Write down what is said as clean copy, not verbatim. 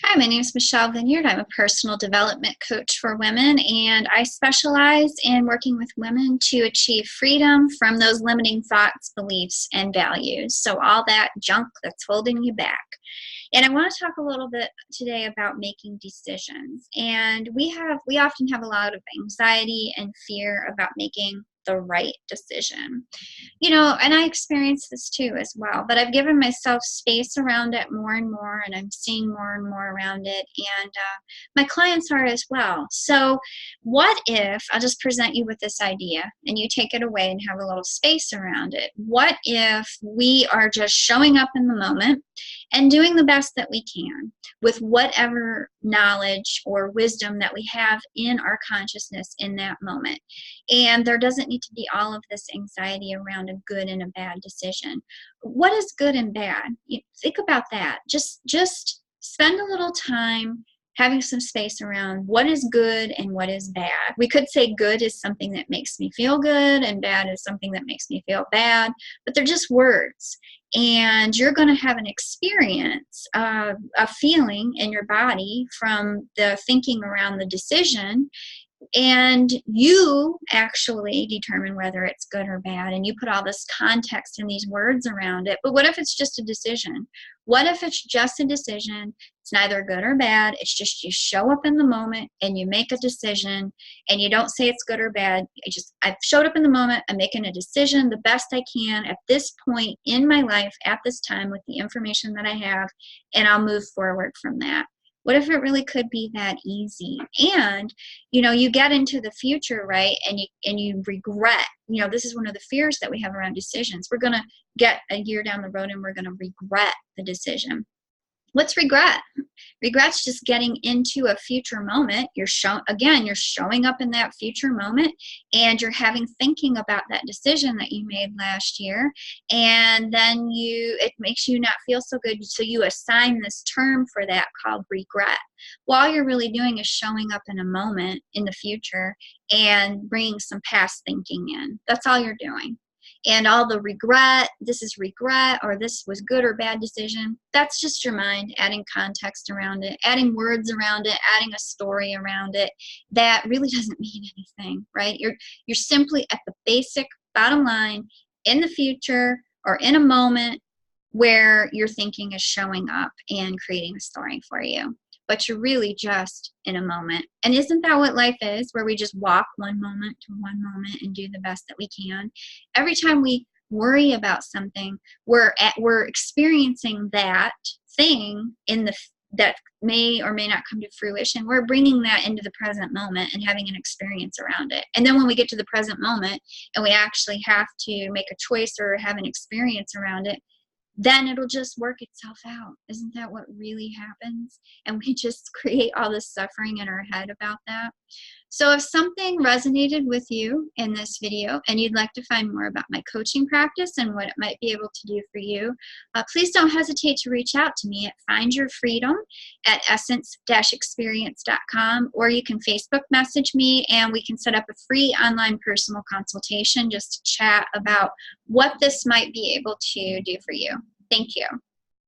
Hi, my name is Michelle Vineyard. I'm a personal development coach for women, and I specialize in working with women to achieve freedom from those limiting thoughts, beliefs, and values. So, all that junk that's holding you back. And I want to talk a little bit today about making decisions. And we often have a lot of anxiety and fear about making the right decision. And I experience this too as well, but I've given myself space around it more and more, and I'm seeing more and more around it. And my clients are as well. So, what if I'll just present you with this idea and you take it away and have a little space around it? What if we are just showing up in the moment and doing the best that we can with whatever knowledge or wisdom that we have in our consciousness in that moment? And there doesn't need to be all of this anxiety around a good and a bad decision. What is good and bad? You think about that. Just spend a little time having some space around what is good and what is bad. We could say good is something that makes me feel good and bad is something that makes me feel bad, but they're just words. And you're going to have an experience, a feeling in your body from the thinking around the decision, and you actually determine whether it's good or bad, and you put all this context and these words around it. But what if it's just a decision? What if it's just a decision? It's neither good or bad. It's just you show up in the moment and you make a decision, and you don't say it's good or bad. I've showed up in the moment. I'm making a decision the best I can at this point in my life at this time with the information that I have, and I'll move forward from that. What if it really could be that easy? And you get into the future, right? And you regret. This is one of the fears that we have around decisions. We're going to get a year down the road and we're going to regret the decision. What's regret? Regret's just getting into a future moment. You're showing up in that future moment, and you're thinking about that decision that you made last year, and then it makes you not feel so good. So you assign this term for that called regret. Well, all you're really doing is showing up in a moment in the future and bringing some past thinking in. That's all you're doing. And all the regret, this is regret, or this was good or bad decision, that's just your mind adding context around it, adding words around it, adding a story around it that really doesn't mean anything, right? You're simply at the basic bottom line in the future or in a moment where your thinking is showing up and creating a story for you. But you're really just in a moment. And isn't that what life is, where we just walk one moment to one moment and do the best that we can? Every time we worry about something, we're experiencing that thing that may or may not come to fruition. We're bringing that into the present moment and having an experience around it. And then when we get to the present moment and we actually have to make a choice or have an experience around it, then it'll just work itself out. Isn't that what really happens? And we just create all this suffering in our head about that. So if something resonated with you in this video and you'd like to find more about my coaching practice and what it might be able to do for you, please don't hesitate to reach out to me at findyourfreedom at essence-experience.com, or you can Facebook message me and we can set up a free online personal consultation just to chat about what this might be able to do for you. Thank you.